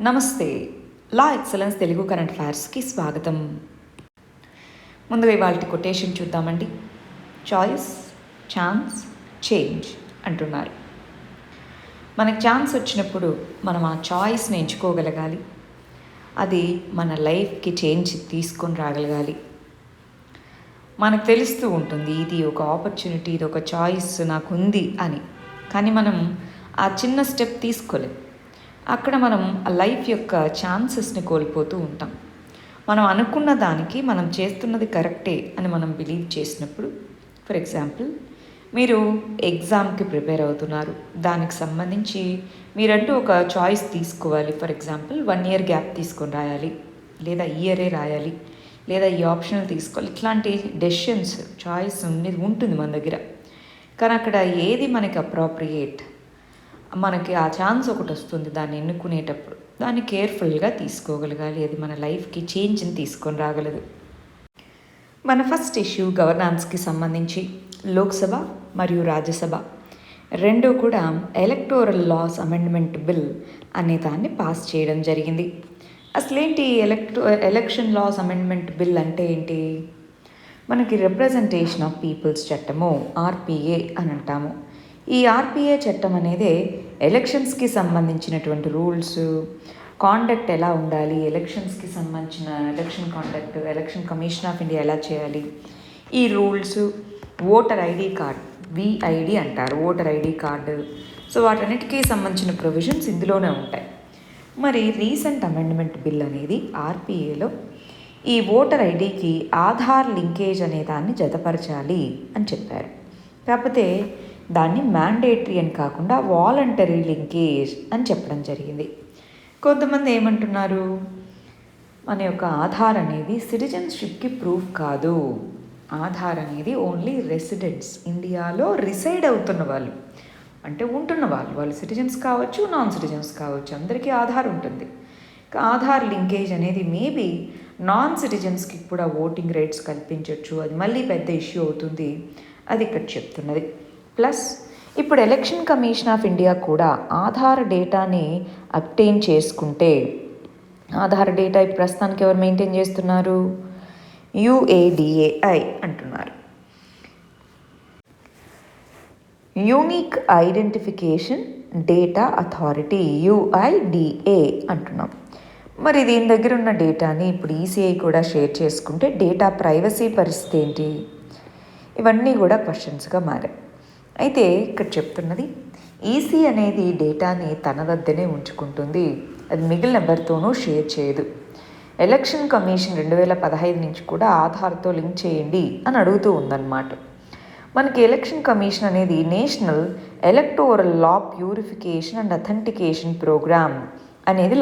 నమస్తే. లా excellence Telugu current అఫైర్స్కి స్వాగతం. ముందుగా ఇవాళ కొటేషన్ చూద్దామండి. చాయిస్, ఛాన్స్, చేంజ్ అంటున్నారు. మనకు ఛాన్స్ వచ్చినప్పుడు మనం ఆ చాయిస్ని ఎంచుకోగలగాలి. అది మన లైఫ్కి చేంజ్ తీసుకొని రాగలగాలి. మనకు తెలుస్తూ ఉంటుంది ఇది ఒక ఆపర్చునిటీ, ఇది ఒక చాయిస్ నాకు ఉంది అని. కానీ మనం ఆ చిన్న స్టెప్ తీసుకోలేం. అక్కడ మనం ఆ లైఫ్ యొక్క ఛాన్సెస్ని కోల్పోతూ ఉంటాం. మనం అనుకున్న దానికి మనం చేస్తున్నది కరెక్టే అని మనం బిలీవ్ చేసినప్పుడు, ఫర్ ఎగ్జాంపుల్ మీరు ఎగ్జామ్కి ప్రిపేర్ అవుతున్నారు, దానికి సంబంధించి మీరంటూ ఒక చాయిస్ తీసుకోవాలి. ఫర్ ఎగ్జాంపుల్ 1 year గ్యాప్ తీసుకొని రాయాలి, లేదా ఇయరే రాయాలి, లేదా ఈ ఆప్షనల్ తీసుకోవాలి. ఇట్లాంటి డెసిషన్స్, చాయిస్ అనేది ఉంటుంది మన దగ్గర. కానీ అక్కడ ఏది మనకి అప్రాప్రియేట్, మనకి ఆ ఛాన్స్ ఒకటి వస్తుంది, దాన్ని ఎన్నుకునేటప్పుడు దాన్ని కేర్ఫుల్గా తీసుకోగలగాలి. అది మన లైఫ్కి చేంజ్ని తీసుకొని రాగలదు. మన ఫస్ట్ ఇష్యూ గవర్నాన్స్కి సంబంధించి లోక్సభ మరియు రాజ్యసభ రెండూ కూడా ఎలక్టోరల్ లాస్ అమెండ్మెంట్ బిల్ అనే దాన్ని పాస్ చేయడం జరిగింది. అసలేంటి ఎలక్షన్ లాస్ అమెండ్మెంట్ బిల్ అంటే ఏంటి? మనకి రిప్రజెంటేషన్ ఆఫ్ పీపుల్స్ చట్టము, ఆర్పిఏ అని అంటాము. ఈ ఆర్పిఏ చట్టం అనేది ఎలక్షన్స్కి సంబంధించినటువంటి రూల్స్, కాండక్ట్ ఎలా ఉండాలి, ఎలక్షన్స్కి సంబంధించిన election conduct, election commission of India ఎలా చేయాలి, ఈ rules, voter ID card, VID అంటారు, ఓటర్ ఐడి కార్డు. సో వాటన్నిటికీ సంబంధించిన ప్రొవిజన్స్ ఇందులోనే ఉంటాయి. మరి రీసెంట్ అమెండ్మెంట్ బిల్ అనేది ఆర్పిఏలో ఈ ఓటర్ ఐడికి ఆధార్ లింకేజ్ అనే దాన్ని జతపరచాలి అని చెప్పారు. కాకపోతే దాన్ని మ్యాండేటరీ అని కాకుండా వాలంటరీ లింకేజ్ అని చెప్పడం జరిగింది. కొంతమంది ఏమంటున్నారు, మన యొక్క ఆధార్ అనేది సిటిజన్షిప్కి ప్రూఫ్ కాదు. ఆధార్ అనేది ఓన్లీ రెసిడెంట్స్, ఇండియాలో రిసైడ్ అవుతున్న వాళ్ళు, అంటే ఉంటున్న వాళ్ళు సిటిజన్స్ కావచ్చు, నాన్ సిటిజన్స్ కావచ్చు, అందరికీ ఆధార్ ఉంటుంది. ఆధార్ లింకేజ్ అనేది మేబీ నాన్ సిటిజన్స్కి కూడా ఓటింగ్ రైట్స్ కల్పించవచ్చు. అది మళ్ళీ పెద్ద ఇష్యూ అవుతుంది, అది ఇక్కడ చెప్తున్నది. ప్లస్ ఇప్పుడు ఎలక్షన్ కమిషన్ ఆఫ్ ఇండియా కూడా ఆధార్ డేటాని అప్టైన్ చేసుకుంటే, ఆధార్ డేటా ఇప్పుడు ప్రస్తుతానికి ఎవరు మెయింటైన్ చేస్తున్నారు? UADAI అంటున్నారు, unique identification data authority, UIDA అంటున్నాం. మరి దీని దగ్గర ఉన్న డేటాని ఇప్పుడు ఈసీఐ కూడా షేర్ చేసుకుంటే డేటా ప్రైవసీ పరిస్థితి ఏంటి? ఇవన్నీ కూడా క్వశ్చన్స్గా మారాయి. అయితే ఇక్కడ చెప్తున్నది, ఈసీ అనేది డేటాని తన వద్దనే ఉంచుకుంటుంది, అది మిగిలిన ఎవరితోనూ షేర్ చేయదు. ఎలక్షన్ కమిషన్ 2015 నుంచి కూడా ఆధార్తో లింక్ చేయండి అని అడుగుతూ ఉందన్నమాట. మనకి ఎలక్షన్ కమిషన్ అనేది national electoral roll purification and authentication programme అనేది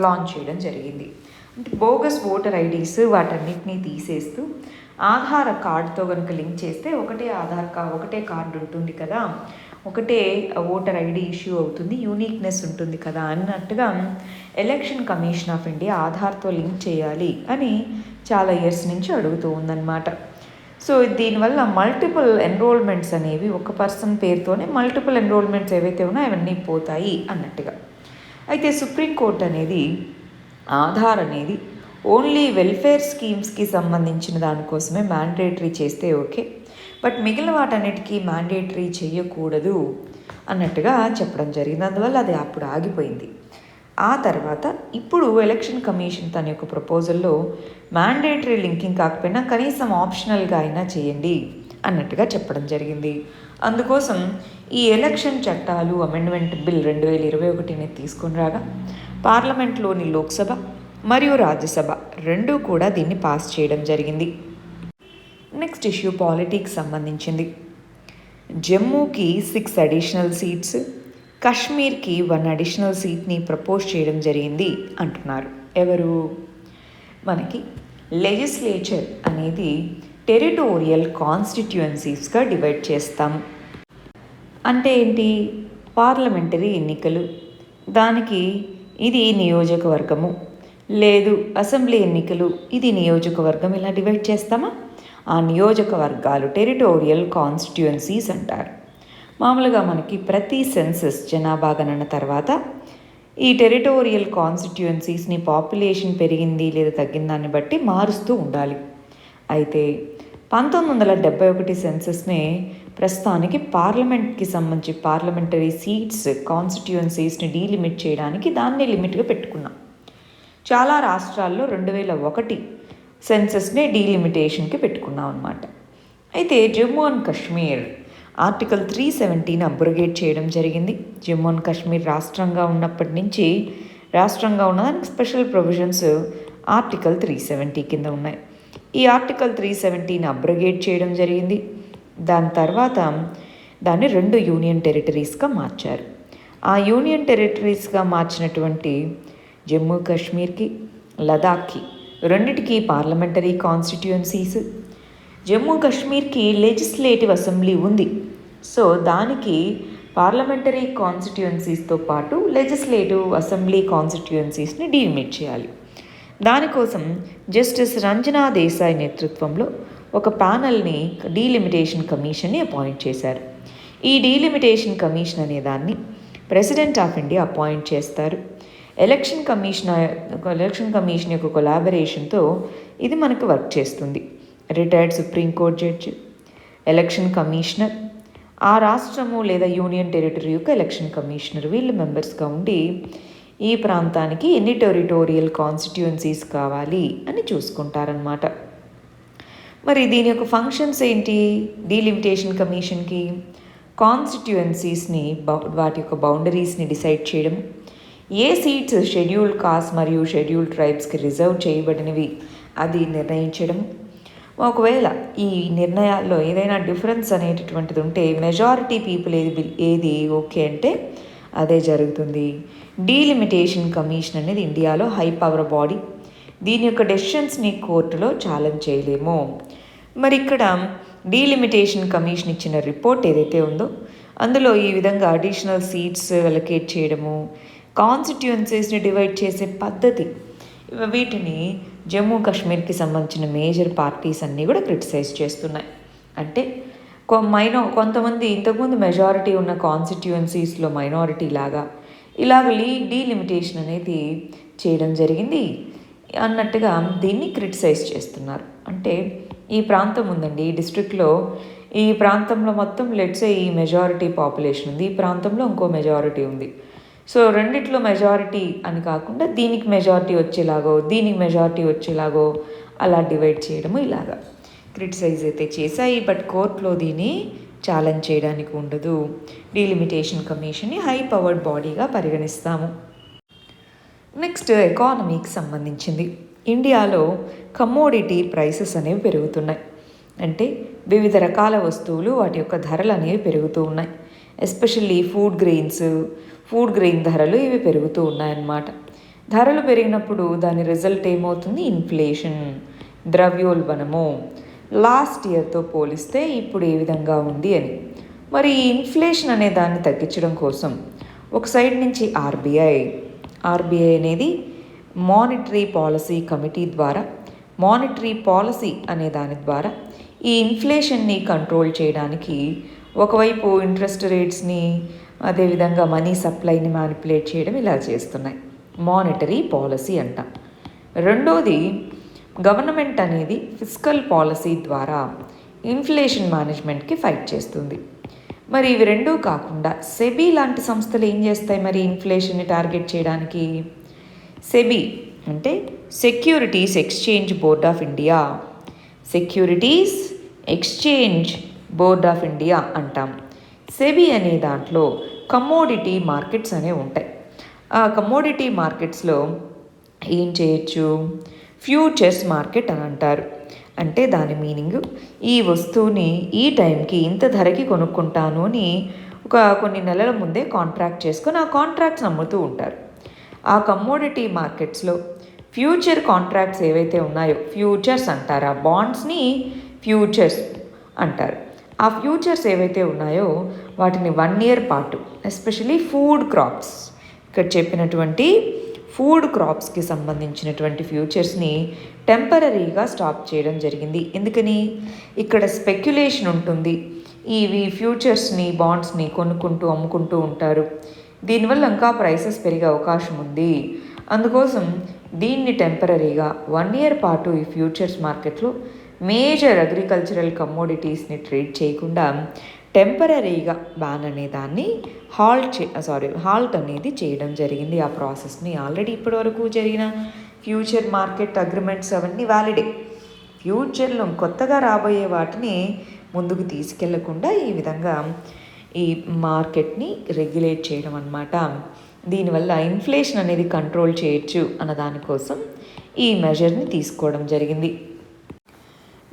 లాంచ్ చేయడం జరిగింది. అంటే బోగస్ ఓటర్ ఐడీస్ వాటన్నిటినీ తీసేస్తూ ఆధార్ కార్డుతో కనుక లింక్ చేస్తే ఒకటే కార్డు ఉంటుంది కదా, ఒకటే ఓటర్ ఐడి ఇష్యూ అవుతుంది, యూనిక్నెస్ ఉంటుంది కదా అన్నట్టుగా ఎలక్షన్ కమిషన్ ఆఫ్ ఇండియా ఆధార్తో లింక్ చేయాలి అని చాలా ఇయర్స్ నుంచి అడుగుతూ ఉందన్నమాట. సో దీనివల్ల మల్టిపుల్ ఎన్రోల్మెంట్స్ అనేవి, ఒక పర్సన్ పేరుతోనే మల్టిపుల్ ఎన్రోల్మెంట్స్ ఏవైతే ఉన్నాయో అవన్నీ పోతాయి అన్నట్టుగా. అయితే సుప్రీంకోర్టు అనేది ఆధార్ అనేది ఓన్లీ వెల్ఫేర్ స్కీమ్స్కి సంబంధించిన దానికోసమే మ్యాండేటరీ చేస్తే ఓకే, బట్ మిగిలిన వాటన్నిటికీ మ్యాండేటరీ చేయకూడదు అన్నట్టుగా చెప్పడం జరిగింది. అందువల్ల అది అప్పుడు ఆగిపోయింది. ఆ తర్వాత ఇప్పుడు ఎలక్షన్ కమిషన్ తన యొక్క ప్రపోజల్లో మ్యాండేటరీ లింకింగ్ కాకపోయినా కనీసం ఆప్షనల్గా అయినా చేయండి అన్నట్టుగా చెప్పడం జరిగింది. అందుకోసం ఈ ఎలక్షన్ చట్టాలు అమెండ్మెంట్ బిల్ 2021 తీసుకుని రాగా పార్లమెంట్లోని లోక్సభ మరియు రాజ్యసభ రెండూ కూడా దీన్ని పాస్ చేయడం జరిగింది. నెక్స్ట్ ఇష్యూ పాలిటిక్స్ సంబంధించింది. జమ్మూకి 6 అడిషనల్ సీట్స్, కాశ్మీర్కి 1 అడిషనల్ సీట్ని ప్రపోజ్ చేయడం జరిగింది అంటున్నారు. ఎవరు? మనకి లెజిస్లేచర్ అనేది టెరిటోరియల్ కాన్స్టిట్యుయెన్సీస్గా డివైడ్ చేస్తాం. అంటే ఏంటి? పార్లమెంటరీ ఎన్నికలు, దానికి ఇది నియోజకవర్గము, లేదు అసెంబ్లీ ఎన్నికలు, ఇది నియోజకవర్గం, ఇలా డివైడ్ చేస్తామా? ఆ నియోజకవర్గాలు టెరిటోరియల్ కాన్స్టిట్యుయెన్సీస్ అంటారు. మామూలుగా మనకి ప్రతి సెన్సస్ జనాభా గణన తర్వాత ఈ టెరిటోరియల్ కాన్స్టిట్యుయెన్సీస్ని పాపులేషన్ పెరిగింది లేదా తగ్గిందాన్ని బట్టి మారుస్తూ ఉండాలి. అయితే 1971 సెన్సస్నే ప్రస్తుతానికి పార్లమెంట్కి సంబంధించి పార్లమెంటరీ సీట్స్ కాన్స్టిట్యుయెన్సీస్ని డీలిమిట్ చేయడానికి దాన్ని లిమిట్గా పెట్టుకున్నాం. చాలా రాష్ట్రాల్లో 2001 సెన్సస్నే డీలిమిటేషన్కి పెట్టుకున్నాం అన్నమాట. అయితే Jammu and Kashmir article 370ని abrogate చేయడం జరిగింది. జమ్మూ అండ్ కాశ్మీర్ రాష్ట్రంగా ఉన్నప్పటి నుంచి రాష్ట్రంగా ఉన్నదానికి స్పెషల్ ప్రొవిజన్స్ ఆర్టికల్ 370 కింద ఉన్నాయి. ఈ ఆర్టికల్ 370ని అబ్రోగేట్ చేయడం జరిగింది. దాని తర్వాత దాన్ని 2 యూనియన్ టెరిటరీస్గా మార్చారు. ఆ యూనియన్ టెరిటరీస్గా మార్చినటువంటి జమ్మూ కాశ్మీర్కి, లదాఖ్కి రెండిటికి పార్లమెంటరీ కాన్స్టిట్యుయెన్సీస్. జమ్మూ కాశ్మీర్కి లెజిస్లేటివ్ అసెంబ్లీ ఉంది. సో దానికి పార్లమెంటరీ కాన్స్టిట్యుయెన్సీస్తో పాటు లెజిస్లేటివ్ అసెంబ్లీ కాన్స్టిట్యుయెన్సీస్ని డీలిమిట్ చేయాలి. దానికోసం జస్టిస్ రంజనా దేశాయ్ నేతృత్వంలో ఒక ప్యానల్ని డీలిమిటేషన్ కమిషన్ని అపాయింట్ చేశారు. ఈ డీలిమిటేషన్ కమిషన్ అనే దాన్ని ప్రెసిడెంట్ ఆఫ్ ఇండియా అపాయింట్ చేస్తారు. ఎలక్షన్ కమిషన్ యొక్క కొలాబరేషన్తో ఇది మనకు వర్క్ చేస్తుంది. Retired supreme court judge, election commissioner, ఆ రాష్ట్రము లేదా యూనియన్ టెరిటరీ యొక్క ఎలక్షన్ కమిషనర్ వీళ్ళు మెంబర్స్గా ఉండి ఈ ప్రాంతానికి ఎన్ని టెరిటోరియల్ కాన్స్టిట్యుయెన్సీస్ కావాలి అని చూసుకుంటారనమాట. మరి దీని యొక్క ఫంక్షన్స్ ఏంటి? డీలిమిటేషన్ కమిషన్కి కాన్స్టిట్యుయెన్సీస్ని వాటి యొక్క బౌండరీస్ని డిసైడ్ చేయడం, ఏ సీట్స్ షెడ్యూల్డ్ కాస్ట్ మరియు షెడ్యూల్డ్ ట్రైబ్స్కి రిజర్వ్ చేయబడినవి అది నిర్ణయించడం. ఒకవేళ ఈ నిర్ణయాల్లో ఏదైనా డిఫరెన్స్ అనేటటువంటిది ఉంటే మెజారిటీ పీపుల్ ఏది ఓకే అంటే అదే జరుగుతుంది. డీలిమిటేషన్ కమిషన్ అనేది ఇండియాలో హై పవర్ బాడీ. దీని యొక్క డెసిషన్స్ని కోర్టులో ఛాలెంజ్ చేయలేము. మరి ఇక్కడ డీలిమిటేషన్ కమిషన్ ఇచ్చిన రిపోర్ట్ ఏదైతే ఉందో అందులో ఈ విధంగా అడిషనల్ సీట్స్ అలొకేట్ చేయడము, కాన్స్టిట్యుయెన్సీస్ని డివైడ్ చేసే పద్ధతి, వీటిని జమ్మూ కాశ్మీర్కి సంబంధించిన మేజర్ పార్టీస్ అన్నీ కూడా క్రిటిసైజ్ చేస్తున్నాయి. అంటే కొంతమంది ఇంతకుముందు మెజారిటీ ఉన్న కాన్స్టిట్యుయెన్సీస్లో మైనారిటీ లాగా ఇలాగ డీలిమిటేషన్ అనేది చేయడం జరిగింది అన్నట్టుగా దీన్ని క్రిటిసైజ్ చేస్తున్నారు. అంటే ఈ ప్రాంతం ఉందండి, ఈ డిస్ట్రిక్ట్లో ఈ ప్రాంతంలో మొత్తం లెట్సే ఈ మెజారిటీ పాపులేషన్ ఉంది, ఈ ప్రాంతంలో ఇంకో మెజారిటీ ఉంది. సో రెండిట్లో మెజారిటీ అని కాకుండా దీనికి మెజారిటీ వచ్చేలాగో దీనికి మెజారిటీ వచ్చేలాగో అలా డివైడ్ చేయడము ఇలాగా క్రిటిసైజ్ అయితే చేశాయి. బట్ కోర్టులో దీన్ని ఛాలెంజ్ చేయడానికి ఉండదు. డీలిమిటేషన్ కమిషన్ని హై పవర్డ్ బాడీగా పరిగణిస్తాము. నెక్స్ట్ ఎకానమీకి సంబంధించింది. ఇండియాలో కమోడిటీ ప్రైసెస్ అనేవి పెరుగుతున్నాయి. అంటే వివిధ రకాల వస్తువులు వాటి యొక్క ధరలు అనేవి పెరుగుతూ ఉన్నాయి. ఎస్పెషల్లీ ఫుడ్ గ్రెయిన్ ధరలు ఇవి పెరుగుతూ ఉన్నాయన్నమాట. ధరలు పెరిగినప్పుడు దాని రిజల్ట్ ఏమవుతుంది? ఇన్ఫ్లేషన్, ద్రవ్యోల్బణము. లాస్ట్ ఇయర్తో పోలిస్తే ఇప్పుడు ఏ విధంగా ఉంది అని. మరి ఈ ఇన్ఫ్లేషన్ అనే దాన్ని తగ్గించడం కోసం ఒక సైడ్ నుంచి ఆర్బీఐ అనేది మానిటరీ పాలసీ కమిటీ ద్వారా మానిటరీ పాలసీ అనే దాని ద్వారా ఈ ఇన్ఫ్లేషన్ని కంట్రోల్ చేయడానికి ఒకవైపు ఇంట్రెస్ట్ రేట్స్ని అదేవిధంగా మనీ సప్లైని మ్యానిపులేట్ చేయడం ఇలా చేస్తున్నాయి. మానిటరీ పాలసీ అంటాం. రెండోది గవర్నమెంట్ అనేది ఫిస్కల్ పాలసీ ద్వారా ఇన్ఫ్లేషన్ మేనేజ్మెంట్కి ఫైట్ చేస్తుంది. మరి ఇవి రెండూ కాకుండా సెబీ లాంటి సంస్థలు ఏం చేస్తాయి మరి ఇన్ఫ్లేషన్ని టార్గెట్ చేయడానికి? సెబీ అంటే securities exchange board of India, securities exchange board of India అంటాం. సెబీ అనే దాంట్లో కమోడిటీ మార్కెట్స్ అనేవి ఉంటాయి. ఆ కమోడిటీ మార్కెట్స్లో ఏం చేయొచ్చు? ఫ్యూచర్స్ మార్కెట్ అని అంటారు. అంటే దాని మీనింగ్ ఈ వస్తువుని ఈ టైంకి ఇంత ధరకి కొనుక్కుంటాను అని కొన్ని నెలల ముందే కాంట్రాక్ట్ చేసుకొని ఆ కాంట్రాక్ట్స్ అమ్ముతూ ఉంటారు. ఆ కమోడిటీ మార్కెట్స్లో ఫ్యూచర్ కాంట్రాక్ట్స్ ఏవైతే ఉన్నాయో ఫ్యూచర్స్ అంటారు. ఆ బాండ్స్ని ఫ్యూచర్స్ అంటారు. ఆ ఫ్యూచర్స్ ఏవైతే ఉన్నాయో వాటిని 1 year పాటు ఎస్పెషలీ ఫుడ్ క్రాప్స్, ఇక్కడ చెప్పినటువంటి ఫుడ్ క్రాప్స్కి సంబంధించినటువంటి ఫ్యూచర్స్ని టెంపరీగా స్టాప్ చేయడం జరిగింది. ఎందుకని? ఇక్కడ స్పెక్యులేషన్ ఉంటుంది. ఇవి ఫ్యూచర్స్ని బాండ్స్ని కొనుక్కుంటూ అమ్ముకుంటూ ఉంటారు. దీనివల్ల ఇంకా ప్రైసెస్ పెరిగే అవకాశం ఉంది. అందుకోసం దీన్ని టెంపరరీగా 1 ఇయర్ పాటు ఈ ఫ్యూచర్స్ మార్కెట్లో మేజర్ అగ్రికల్చరల్ కమోడిటీస్ని ట్రేడ్ చేయకుండా టెంపరరీగా బ్యాన్ అనే దాన్ని హాల్ట్ అనేది చేయడం జరిగింది. ఆ ప్రాసెస్ని ఆల్రెడీ ఇప్పటివరకు జరిగిన ఫ్యూచర్ మార్కెట్ అగ్రిమెంట్స్ అవన్నీ వ్యాలిడే. ఫ్యూచర్లో కొత్తగా రాబోయే వాటిని ముందుకు తీసుకెళ్లకుండా ఈ విధంగా ఈ మార్కెట్ని రెగ్యులేట్ చేయడం అన్నమాట. దీనివల్ల ఇన్ఫ్లేషన్ అనేది కంట్రోల్ చేయొచ్చు అన్న దానికోసం ఈ మెజర్ని తీసుకోవడం జరిగింది.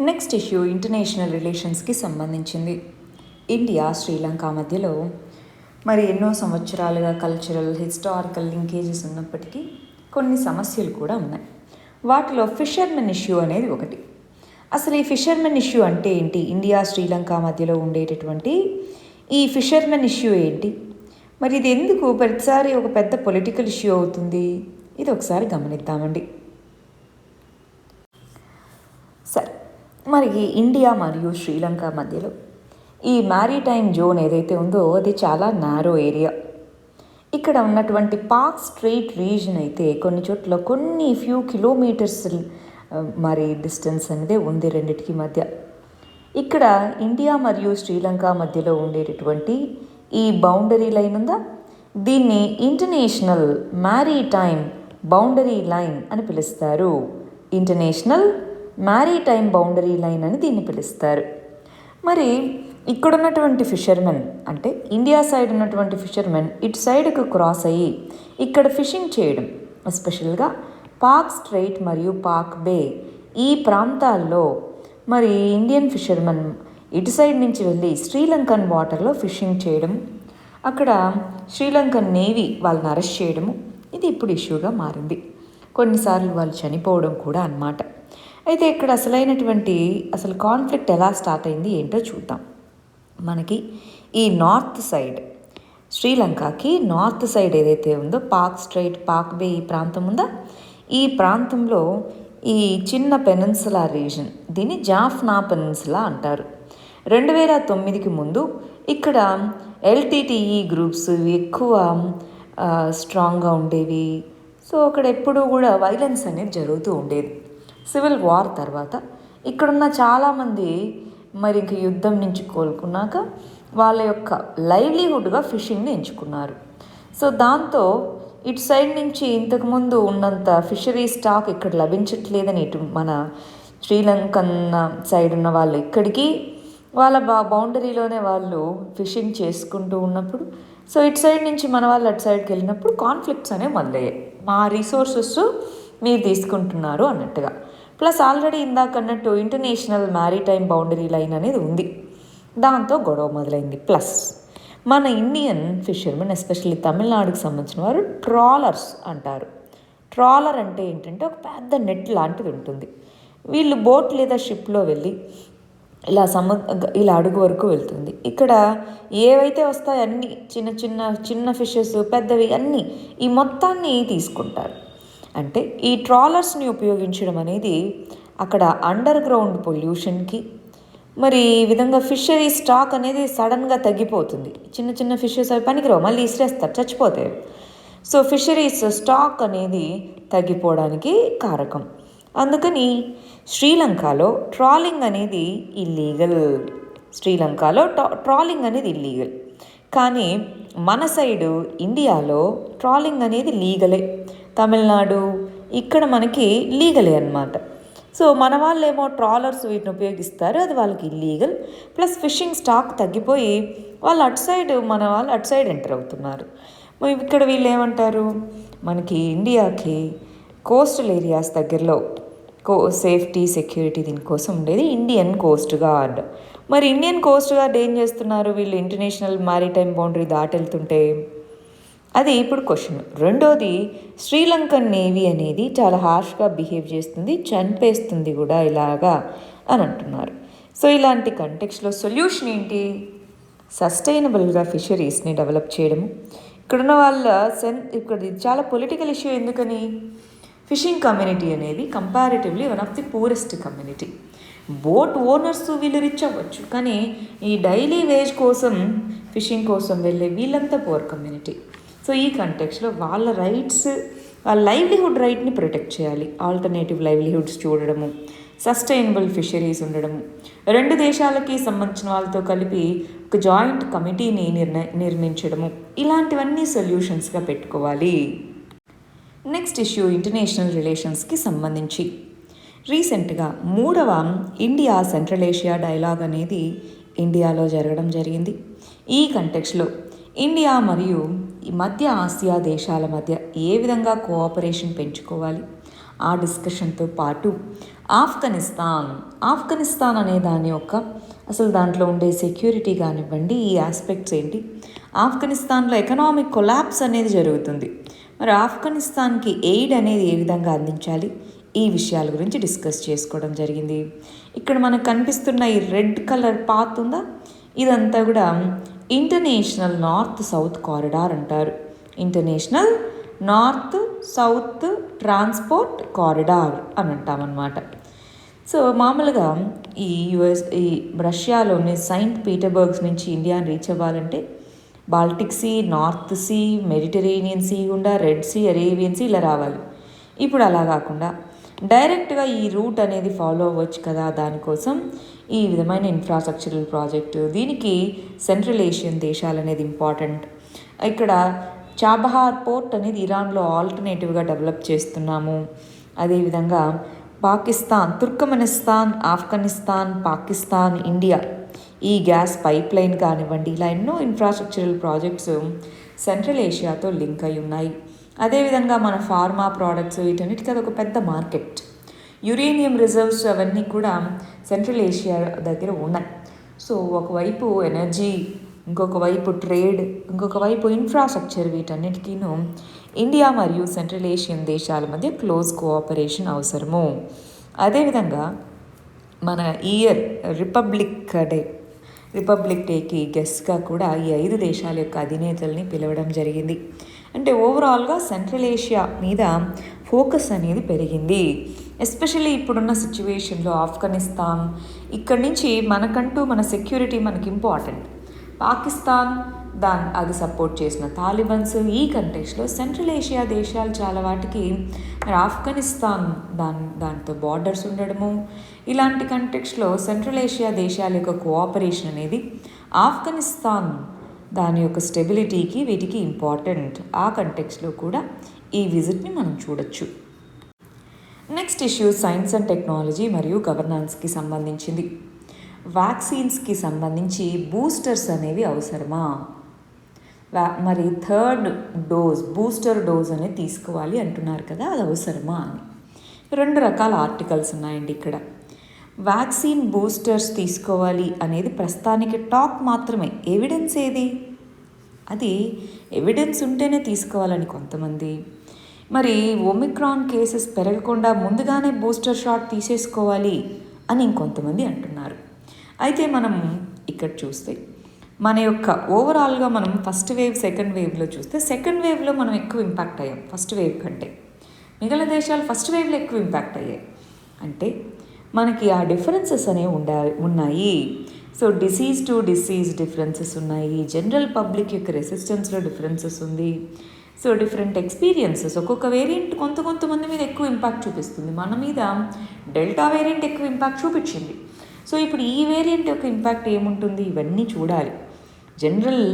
నెక్స్ట్ ఇష్యూ ఇంటర్నేషనల్ రిలేషన్స్కి సంబంధించింది. ఇండియా శ్రీలంక మధ్యలో మరి ఎన్నో సంవత్సరాలుగా కల్చరల్ హిస్టారికల్ లింకేజెస్ ఉన్నప్పటికీ కొన్ని సమస్యలు కూడా ఉన్నాయి. వాటిలో ఫిషర్మెన్ ఇష్యూ అనేది ఒకటి. అసలు ఈ ఫిషర్మెన్ ఇష్యూ అంటే ఏంటి? ఇండియా శ్రీలంక మధ్యలో ఉండేటటువంటి ఈ ఫిషర్మెన్ ఇష్యూ ఏంటి? మరి ఇది ఎందుకు ప్రతిసారి ఒక పెద్ద పొలిటికల్ ఇష్యూ అవుతుంది? ఇది ఒకసారి గమనిద్దామండి. సరే, మరి ఇండియా మరియు శ్రీలంక మధ్యలో ఈ మ్యారిటైమ్ జోన్ ఏదైతే ఉందో అది చాలా నారో ఏరియా. ఇక్కడ ఉన్నటువంటి పాక్ స్ట్రెయిట్ రీజన్ అయితే కొన్ని చోట్ల కొన్ని ఫ్యూ కిలోమీటర్స్ మరి డిస్టెన్స్ అనేది ఉంది రెండిటికి మధ్య. ఇక్కడ ఇండియా మరియు శ్రీలంక మధ్యలో ఉండేటటువంటి ఈ బౌండరీ లైన్ ఉందా, దీన్ని ఇంటర్నేషనల్ మ్యారిటైమ్ బౌండరీ లైన్ అని పిలుస్తారు. ఇంటర్నేషనల్ మ్యారిటైమ్ బౌండరీ లైన్ అని దీన్ని పిలుస్తారు. మరి ఇక్కడ ఉన్నటువంటి ఫిషర్మెన్ అంటే ఇండియా సైడ్ ఉన్నటువంటి ఫిషర్మెన్ ఇటు సైడ్కు క్రాస్ అయ్యి ఇక్కడ ఫిషింగ్ చేయడం, ఎస్పెషల్గా పాక్ స్ట్రెయిట్ మరియు పాక్ బే ఈ ప్రాంతాల్లో మరి ఇండియన్ ఫిషర్మెన్ ఇటు సైడ్ నుంచి వెళ్ళి శ్రీలంకన్ వాటర్లో ఫిషింగ్ చేయడం, అక్కడ శ్రీలంకన్ నేవీ వాళ్ళని అరెస్ట్ చేయడము, ఇది ఇప్పుడు ఇష్యూగా మారింది. కొన్నిసార్లు వాళ్ళు చనిపోవడం కూడా అన్నమాట. అయితే ఇక్కడ అసలు కాన్ఫ్లిక్ట్ ఎలా స్టార్ట్ అయింది ఏంటో చూద్దాం. మనకి ఈ నార్త్ సైడ్ శ్రీలంకకి నార్త్ సైడ్ ఏదైతే ఉందో పాక్ స్ట్రెయిట్ పాక్ బే ఈ ప్రాంతం ఉందా, ఈ ప్రాంతంలో ఈ చిన్న పెనిన్సులా రీజన్, దీన్ని జాఫ్నా పెనిన్సులా అంటారు. 2009కి ముందు ఇక్కడ ఎల్టీటీఈ గ్రూప్స్ ఎక్కువ స్ట్రాంగ్గా ఉండేవి. సో అక్కడ ఎప్పుడూ కూడా వైలెన్స్ అనేది జరుగుతూ ఉండేది. సివిల్ వార్ తర్వాత ఇక్కడున్న చాలామంది మరి ఇంక యుద్ధం నుంచి కోలుకున్నాక వాళ్ళ యొక్క లైవ్లీహుడ్గా ఫిషింగ్ని ఎంచుకున్నారు. సో దాంతో ఇటు సైడ్ నుంచి ఇంతకుముందు ఉన్నంత ఫిషరీ స్టాక్ ఇక్కడ లభించట్లేదని ఇటు మన శ్రీలంకన్ సైడ్ ఉన్న వాళ్ళు ఇక్కడికి వాళ్ళ బౌండరీలోనే వాళ్ళు ఫిషింగ్ చేసుకుంటూ ఉన్నప్పుడు, సో ఇటు సైడ్ నుంచి మన వాళ్ళు అటు సైడ్కి వెళ్ళినప్పుడు కాన్ఫ్లిక్ట్స్ అనేవి మొదలయ్యాయి. మా రిసోర్సెస్ మీరు తీసుకుంటున్నారు అన్నట్టుగా. ప్లస్ ఆల్రెడీ ఇందాకన్నట్టు ఇంటర్నేషనల్ మ్యారిటైమ్ బౌండరీ లైన్ అనేది ఉంది, దాంతో గొడవ మొదలైంది. ప్లస్ మన ఇండియన్ ఫిషర్మెన్ ఎస్పెషల్లీ తమిళనాడుకు సంబంధించిన వారు ట్రాలర్స్ అంటారు. ట్రాలర్ అంటే ఏంటంటే ఒక పెద్ద నెట్ లాంటిది ఉంటుంది. వీళ్ళు బోట్ లేదా షిప్లో వెళ్ళి ఇలా అడుగు వరకు వెళ్తుంది. ఇక్కడ ఏవైతే వస్తాయో అన్నీ చిన్న ఫిషెస్ పెద్దవి అన్నీ ఈ మొత్తాన్ని తీసుకుంటారు. అంటే ఈ ట్రాలర్స్ని ఉపయోగించడం అనేది అక్కడ అండర్ గ్రౌండ్ పొల్యూషన్కి, మరి ఈ విధంగా ఫిషరీ స్టాక్ అనేది సడన్గా తగ్గిపోతుంది. చిన్న ఫిషెస్ అవి పనికిరావు, మళ్ళీ ఇసిరేస్తారు, చచ్చిపోతాయి. సో ఫిషరీస్ స్టాక్ అనేది తగ్గిపోవడానికి కారకం. అందుకని శ్రీలంకలో ట్రాలింగ్ అనేది ఇల్లీగల్. కానీ మన సైడు ఇండియాలో ట్రాలింగ్ అనేది లీగలే. తమిళనాడు ఇక్కడ మనకి లీగలే అన్నమాట. సో మన వాళ్ళేమో ట్రాలర్స్ వీటిని ఉపయోగిస్తారు, అది వాళ్ళకి ఇల్లీగల్. ప్లస్ ఫిషింగ్ స్టాక్ తగ్గిపోయి వాళ్ళు మన వాళ్ళు అటు సైడ్ ఎంటర్ అవుతున్నారు. ఇక్కడ వీళ్ళు ఏమంటారు, మనకి ఇండియాకి కోస్టల్ ఏరియాస్ దగ్గరలో సేఫ్టీ సెక్యూరిటీ దీనికోసం ఉండేది ఇండియన్ కోస్ట్ గార్డ్. మరి ఇండియన్ కోస్ట్ గార్డ్ ఏం చేస్తున్నారు, వీళ్ళు ఇంటర్నేషనల్ మ్యారిటైమ్ బౌండరీ దాటి వెళ్తుంటే, అది ఇప్పుడు క్వశ్చన్. రెండోది, శ్రీలంకన్ నేవీ అనేది చాలా హార్ష్గా బిహేవ్ చేస్తుంది, చంపేస్తుంది కూడా ఇలాగా అని అంటున్నారు. సో ఇలాంటి కంటెక్స్లో సొల్యూషన్ ఏంటి? సస్టైనబుల్గా ఫిషరీస్ని డెవలప్ చేయడము. ఇక్కడున్న ఇక్కడ చాలా పొలిటికల్ ఇష్యూ. ఎందుకని? ఫిషింగ్ కమ్యూనిటీ అనేది comparatively one of the poorest community. Boat owners వీళ్ళు రిచ్ అవ్వచ్చు, కానీ ఈ డైలీ వేజ్ కోసం ఫిషింగ్ కోసం వెళ్ళే వీళ్ళంతా పూర్ కమ్యూనిటీ. సో ఈ కంటెక్స్లో వాళ్ళ రైట్స్, వాళ్ళ లైవ్లీహుడ్ రైట్ని ప్రొటెక్ట్ చేయాలి. ఆల్టర్నేటివ్ లైవ్లీహుడ్స్ చూడడము, సస్టైనబుల్ ఫిషరీస్ ఉండడము, రెండు దేశాలకి సంబంధించిన వాళ్ళతో కలిపి ఒక జాయింట్ కమిటీని నిర్మించడము, ఇలాంటివన్నీ సొల్యూషన్స్గా పెట్టుకోవాలి. నెక్స్ట్ ఇష్యూ ఇంటర్నేషనల్ రిలేషన్స్కి సంబంధించి రీసెంట్గా 3వ ఇండియా సెంట్రల్ ఏషియా డైలాగ్ అనేది ఇండియాలో జరగడం జరిగింది. ఈ కంటెక్స్లో ఇండియా మరియు ఈ మధ్య ఆసియా దేశాల మధ్య ఏ విధంగా కోఆపరేషన్ పెంచుకోవాలి, ఆ డిస్కషన్తో పాటు ఆఫ్ఘనిస్తాన్ అనే దాని యొక్క అసలు దాంట్లో ఉండే సెక్యూరిటీ కానివ్వండి, ఈ ఆస్పెక్ట్స్ ఏంటి, ఆఫ్ఘనిస్తాన్లో ఎకనామిక్ కొలాప్స్ అనేది జరుగుతుంది, మరి ఆఫ్ఘనిస్తాన్కి ఎయిడ్ అనేది ఏ విధంగా అందించాలి, ఈ విషయాల గురించి డిస్కస్ చేసుకోవడం జరిగింది. ఇక్కడ మనకు కనిపిస్తున్న ఈ రెడ్ కలర్ పాత్ ఉందా, ఇదంతా కూడా ఇంటర్నేషనల్ నార్త్ సౌత్ కారిడార్ అంటారు. International north south transport corridor అని అంటామన్నమాట. సో మామూలుగా ఈ రష్యాలోని సెయింట్ పీటర్బర్గ్స్ నుంచి ఇండియాని రీచ్ అవ్వాలంటే Baltic Sea, North Sea, Mediterranean Sea గుండా రెడ్ సీ, అరేబియన్ సీ ఇలా రావాలి. ఇప్పుడు అలా కాకుండా డైరెక్ట్గా ఈ రూట్ అనేది ఫాలో అవ్వచ్చు కదా, దానికోసం ఈ విధమైన ఇన్ఫ్రాస్ట్రక్చరల్ ప్రాజెక్టు, దీనికి సెంట్రల్ ఏషియన్ దేశాలు అనేది ఇంపార్టెంట్. ఇక్కడ చాబహార్ పోర్ట్ అనేది ఇరాన్లో ఆల్టర్నేటివ్గా డెవలప్ చేస్తున్నాము. అదేవిధంగా పాకిస్తాన్, తుర్కమెనిస్తాన్, ఆఫ్ఘనిస్తాన్, పాకిస్తాన్, ఇండియా ఈ గ్యాస్ పైప్ లైన్ కానివ్వండి, ఇలా ఎన్నో ఇన్ఫ్రాస్ట్రక్చరల్ ప్రాజెక్ట్స్ సెంట్రల్ ఏషియాతో లింక్ అయి ఉన్నాయి. అదేవిధంగా మన ఫార్మా ప్రోడక్ట్స్, వీటన్నిటికీ అది ఒక పెద్ద మార్కెట్. యురేనియం రిజర్వ్స్ అవన్నీ కూడా సెంట్రల్ ఏషియా దగ్గర ఉన్నాయి. సో ఒకవైపు ఎనర్జీ, ఇంకొక వైపు ట్రేడ్, ఇంకొక వైపు ఇన్ఫ్రాస్ట్రక్చర్, వీటన్నిటికీను ఇండియా మరియు సెంట్రల్ ఏషియన్ దేశాల మధ్య క్లోజ్ కోఆపరేషన్ అవసరము. అదేవిధంగా మన ఇయర్ రిపబ్లిక్ డేకి గెస్ట్గా కూడా ఈ 5 దేశాల యొక్క అధినేతల్ని పిలవడం జరిగింది. అంటే ఓవరాల్గా సెంట్రల్ ఏషియా మీద ఫోకస్ అనేది పెరిగింది. ఎస్పెషల్లీ ఇప్పుడున్న సిచ్యువేషన్లో ఆఫ్ఘనిస్తాన్, ఇక్కడి నుంచి మనకంటూ మన సెక్యూరిటీ మనకి ఇంపార్టెంట్. పాకిస్తాన్ అది సపోర్ట్ చేసిన తాలిబన్స్, ఈ కంటెక్స్లో సెంట్రల్ ఏషియా దేశాలు చాలా వాటికి మరి ఆఫ్ఘనిస్తాన్ దాంతో బార్డర్స్ ఉండడము, ఇలాంటి కంటెక్స్లో సెంట్రల్ ఏషియా దేశాల యొక్క కోఆపరేషన్ అనేది ఆఫ్ఘనిస్తాన్ దాని యొక్క స్టెబిలిటీకి వీటికి ఇంపార్టెంట్. ఆ కంటెక్స్లో కూడా ఈ విజిట్ని మనం చూడొచ్చు. Next issue science and technology మరియు గవర్నెన్స్కి సంబంధించింది. వ్యాక్సిన్స్కి సంబంధించి బూస్టర్స్ అనేవి అవసరమా, మరి బూస్టర్ డోస్ అనేది తీసుకోవాలి అంటున్నారు కదా, అది అవసరమా అని 2 రకాల ఆర్టికల్స్ ఉన్నాయండి. ఇక్కడ వ్యాక్సిన్ బూస్టర్స్ తీసుకోవాలి అనేది ప్రస్తుతానికి టాక్ మాత్రమే, ఎవిడెన్స్ ఏది, అది ఎవిడెన్స్ ఉంటేనే తీసుకోవాలని కొంతమంది, మరి ఒమిక్రాన్ కేసెస్ పెరగకుండా ముందుగానే బూస్టర్ షాట్ తీసేసుకోవాలి అని ఇంకొంతమంది అంటున్నారు. అయితే మనం ఇక్కడ చూస్తే మన యొక్క ఓవరాల్గా మనం ఫస్ట్ వేవ్ సెకండ్ వేవ్లో చూస్తే సెకండ్ వేవ్లో మనం ఎక్కువ ఇంపాక్ట్ అయ్యాం ఫస్ట్ వేవ్ కంటే. మిగిలిన దేశాలు ఫస్ట్ వేవ్లో ఎక్కువ ఇంపాక్ట్ అయ్యాయి. అంటే మనకి ఆ డిఫరెన్సెస్ అనేవి ఉన్నాయి. So disease to disease differences ఉన్నాయి, జనరల్ పబ్లిక్ యొక్క రెసిస్టెన్స్లో డిఫరెన్సెస్ ఉంది. సో డిఫరెంట్ ఎక్స్పీరియన్సెస్, ఒక్కొక్క వేరియంట్ కొంతమంది మీద ఎక్కువ ఇంపాక్ట్ చూపిస్తుంది. మన మీద డెల్టా వేరియంట్ ఎక్కువ ఇంపాక్ట్ చూపించింది. సో ఇప్పుడు ఈ వేరియంట్ యొక్క ఇంపాక్ట్ ఏముంటుంది, ఇవన్నీ చూడాలి. జనరల్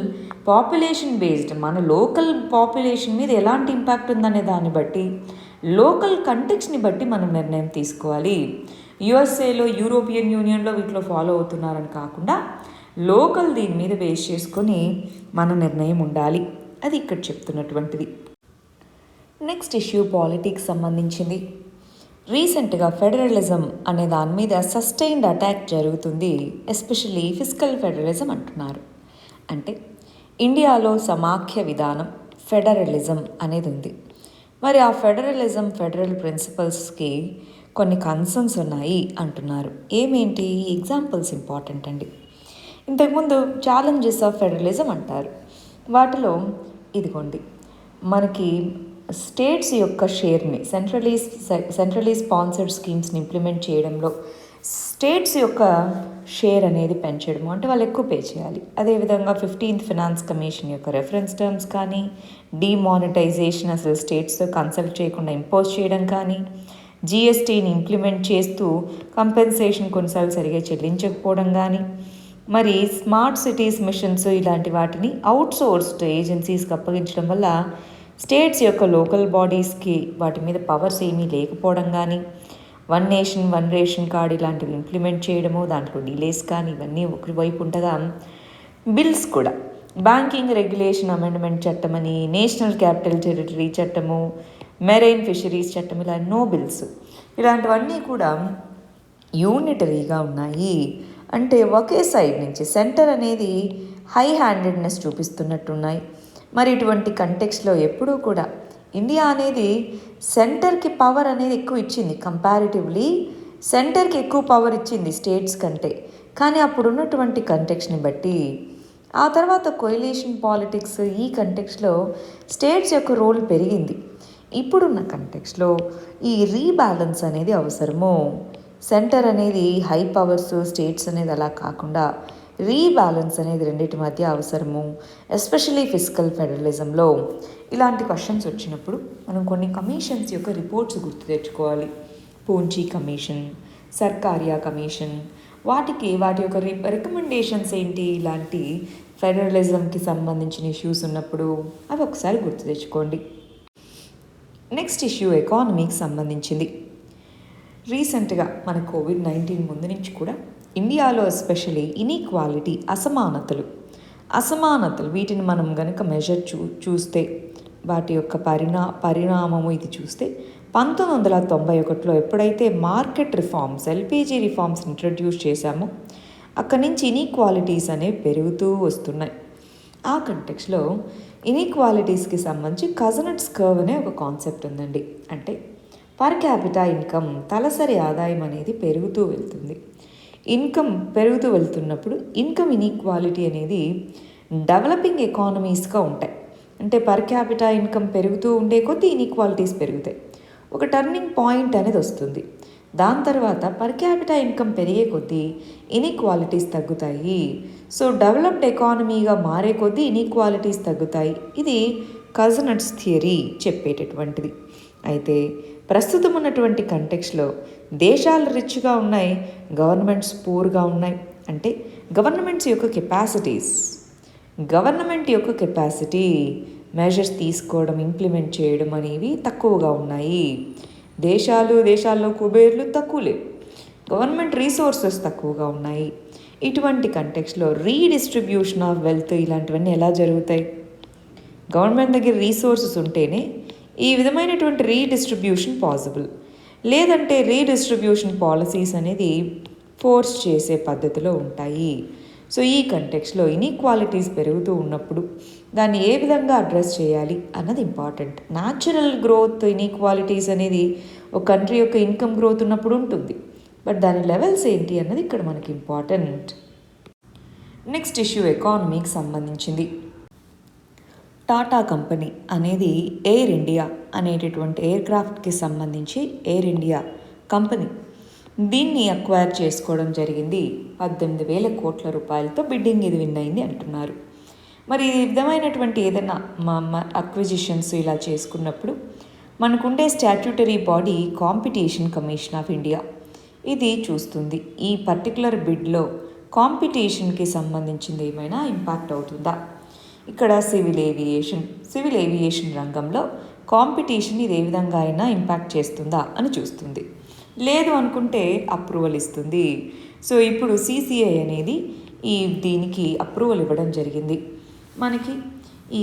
పాపులేషన్ బేస్డ్, మన లోకల్ పాపులేషన్ మీద ఎలాంటి ఇంపాక్ట్ ఉందనే దాన్ని బట్టి, లోకల్ కంటెక్స్ని బట్టి మనం నిర్ణయం తీసుకోవాలి. యుఎస్ఏలో, యూరోపియన్ యూనియన్లో వీటిలో ఫాలో అవుతున్నారని కాకుండా లోకల్ దీని మీద బేస్ చేసుకొని మన నిర్ణయం ఉండాలి. అది ఇక్కడ చెప్తున్నటువంటిది. నెక్స్ట్ ఇష్యూ పాలిటిక్స్ సంబంధించింది. రీసెంట్గా ఫెడరలిజం అనే దాని మీద సస్టైన్డ్ అటాక్ జరుగుతుంది. ఎస్పెషల్లీ ఫిస్కల్ ఫెడరలిజం అంటున్నారు. అంటే ఇండియాలో సమాఖ్య విధానం ఫెడరలిజం అనేది ఉంది. మరి ఆ ఫెడరల్ ప్రిన్సిపల్స్కి కొన్ని కన్సర్న్స్ ఉన్నాయి అంటున్నారు. ఏమేంటి ఎగ్జాంపుల్స్ ఇంపార్టెంట్ అండి. ఇంతకుముందు ఛాలెంజెస్ ఆఫ్ ఫెడరలిజం అంటారు. వాటిలో ఇదిగోండి, మనకి స్టేట్స్ యొక్క షేర్ని, సెంట్రలీ స్పాన్సర్డ్ స్కీమ్స్ని ఇంప్లిమెంట్ చేయడంలో స్టేట్స్ యొక్క షేర్ అనేది పెంచడము, అంటే వాళ్ళు ఎక్కువ పే చేయాలి. అదేవిధంగా 15th ఫినాన్స్ కమిషన్ యొక్క రెఫరెన్స్ టర్మ్స్ కానీ, డిమానిటైజేషన్ అసలు స్టేట్స్తో కన్సల్ట్ చేయకుండా ఇంపోజ్ చేయడం కానీ, జిఎస్టీని ఇంప్లిమెంట్ చేస్తూ కంపెన్సేషన్ కొన్నిసార్లు సరిగా చెల్లించకపోవడం కానీ, మరి స్మార్ట్ సిటీస్ మిషన్స్ ఇలాంటి వాటిని అవుట్సోర్స్డ్ ఏజెన్సీస్కి అప్పగించడం వల్ల స్టేట్స్ యొక్క లోకల్ బాడీస్కి వాటి మీద పవర్స్ ఏమీ లేకపోవడం కానీ, one nation one ration card ఇలాంటివి ఇంప్లిమెంట్ చేయడము, దాంట్లో డిలేస్ కానీ ఇవన్నీ ఒకవైపు ఉండగా, బిల్స్ కూడా బ్యాంకింగ్ రెగ్యులేషన్ అమెండ్మెంట్ చట్టం అని, నేషనల్ క్యాపిటల్ టెరిటరీ చట్టము, మెరైన్ ఫిషరీస్ చట్టం, ఇలా ఎన్నో బిల్స్ ఇలాంటివన్నీ కూడా యూనిటరీగా ఉన్నాయి. అంటే ఒకే సైడ్ నుంచి సెంటర్ అనేది హై హ్యాండెడ్నెస్ చూపిస్తున్నట్టున్నాయి. మరి ఇటువంటి కంటెక్స్లో ఎప్పుడూ కూడా ఇండియా అనేది సెంటర్కి పవర్ అనేది ఎక్కువ ఇచ్చింది, కంపారిటివ్లీ సెంటర్కి ఎక్కువ పవర్ ఇచ్చింది స్టేట్స్ కంటే. కానీ అప్పుడు ఉన్నటువంటి కంటెక్స్ని బట్టి ఆ తర్వాత కొయిలేషన్ పాలిటిక్స్ ఈ కంటెక్స్లో స్టేట్స్ యొక్క రోల్ పెరిగింది. ఇప్పుడున్న కంటెక్స్లో ఈ రీబ్యాలెన్స్ అనేది అవసరము. సెంటర్ అనేది హై పవర్స్, స్టేట్స్ అనేది అలా కాకుండా రీబ్యాలెన్స్ అనేది రెండింటి మధ్య అవసరము. ఎస్పెషలీ ఫిజికల్ ఫెడరలిజంలో ఇలాంటి క్వశ్చన్స్ వచ్చినప్పుడు మనం కొన్ని కమిషన్స్ యొక్క రిపోర్ట్స్ గుర్తు తెచ్చుకోవాలి. పూంచీ కమిషన్, సర్కారియా కమిషన్, వాటి యొక్క రికమెండేషన్స్ ఏంటి, ఇలాంటి ఫెడరలిజంకి సంబంధించిన ఇష్యూస్ ఉన్నప్పుడు అవి ఒకసారి గుర్తు తెచ్చుకోండి. నెక్స్ట్ ఇష్యూ ఎకానమీకి సంబంధించింది. రీసెంట్గా మన కోవిడ్-19 ముందు నుంచి కూడా ఇండియాలో ఎస్పెషలీ ఇన్ఈక్వాలిటీ, అసమానతలు వీటిని మనం గనక మెజర్ చూస్తే వాటి యొక్క పరిణామము ఇది చూస్తే 1991లో ఎప్పుడైతే market reforms, LPG reforms introduce చేశామో అక్కడి నుంచి ఇన్ఈక్వాలిటీస్ అనేవి పెరుగుతూ వస్తున్నాయి. ఆ కంటెక్స్లో ఇన్ఈక్వాలిటీస్కి సంబంధించి కజనట్స్ కర్వ్ అనే ఒక కాన్సెప్ట్ ఉందండి. అంటే పర్ క్యాపిటా ఇన్కమ్, తలసరి ఆదాయం అనేది పెరుగుతూ వెళ్తుంది. ఇన్కమ్ పెరుగుతూ వెళ్తున్నప్పుడు ఇన్కమ్ ఇన్ఈక్వాలిటీ అనేది డెవలపింగ్ ఎకానమీస్గా ఉంటాయి. అంటే పర్ క్యాపిటా ఇన్కమ్ పెరుగుతూ ఉండే కొద్దీ ఇన్ఈక్వాలిటీస్ పెరుగుతాయి. ఒక టర్నింగ్ పాయింట్ అనేది వస్తుంది. దాని తర్వాత పర్ క్యాపిటా ఇన్కమ్ పెరిగే కొద్దీ ఇన్ఈక్వాలిటీస్ తగ్గుతాయి. సో డెవలప్డ్ ఎకానమీగా మారే కొద్దీ ఇన్ఈక్వాలిటీస్ తగ్గుతాయి. ఇది కజనట్స్ థియరీ చెప్పేటటువంటిది. అయితే ప్రస్తుతం ఉన్నటువంటి కంటెక్స్లో దేశాలు రిచ్గా ఉన్నాయి, గవర్నమెంట్స్ పూర్గా ఉన్నాయి. అంటే గవర్నమెంట్ యొక్క కెపాసిటీ మెజర్స్ తీసుకోవడం, ఇంప్లిమెంట్ చేయడం అనేవి తక్కువగా ఉన్నాయి. దేశాల్లో కుబేర్లు తక్కువ లేవు, గవర్నమెంట్ రీసోర్సెస్ తక్కువగా ఉన్నాయి. ఇటువంటి కంటెక్స్లో రీడిస్ట్రిబ్యూషన్ ఆఫ్ వెల్త్ ఇలాంటివన్నీ ఎలా జరుగుతాయి? గవర్నమెంట్ దగ్గర రీసోర్సెస్ ఉంటేనే ఈ విధమైనటువంటి రీడిస్ట్రిబ్యూషన్ పాసిబుల్. లేదంటే రీడిస్ట్రిబ్యూషన్ పాలసీస్ అనేది ఫోర్స్ చేసే పద్ధతిలో ఉంటాయి. సో ఈ కంటెక్స్లో ఇన్ఈక్వాలిటీస్ పెరుగుతూ ఉన్నప్పుడు దాన్ని ఏ విధంగా అడ్రస్ చేయాలి అన్నది ఇంపార్టెంట్. న్యాచురల్ గ్రోత్ ఇన్ఈక్వాలిటీస్ అనేది ఒక కంట్రీ యొక్క ఇన్కమ్ గ్రోత్ ఉన్నప్పుడు ఉంటుంది, బట్ దాని లెవెల్స్ ఏంటి అన్నది ఇక్కడ మనకి ఇంపార్టెంట్. నెక్స్ట్ ఇష్యూ ఎకానమీకి సంబంధించింది. టాటా కంపెనీ అనేది ఎయిర్ ఇండియా అనేటటువంటి ఎయిర్క్రాఫ్ట్కి సంబంధించి ఎయిర్ ఇండియా కంపెనీ దీన్ని అక్వైర్ చేసుకోవడం జరిగింది. 18,000 కోట్ల రూపాయలతో బిడ్డింగ్ ఇది విన్ అయింది అంటున్నారు. మరి ఈ విధమైనటువంటి ఏదైనా అక్విజిషన్స్ ఇలా చేసుకున్నప్పుడు మనకుండే statutory body competition commission of India ఇది చూస్తుంది. ఈ పర్టికులర్ బిడ్లో కాంపిటీషన్కి సంబంధించింది ఏమైనా ఇంపాక్ట్ అవుతుందా? ఇక్కడ సివిల్ ఏవియేషన్ రంగంలో కాంపిటీషన్ ఇది ఏ విధంగా అయినా ఇంపాక్ట్ చేస్తుందా అని చూస్తుంది. లేదు అనుకుంటే అప్రూవల్ ఇస్తుంది. సో ఇప్పుడు సిసిఐ అనేది దీనికి అప్రూవల్ ఇవ్వడం జరిగింది. మనకి ఈ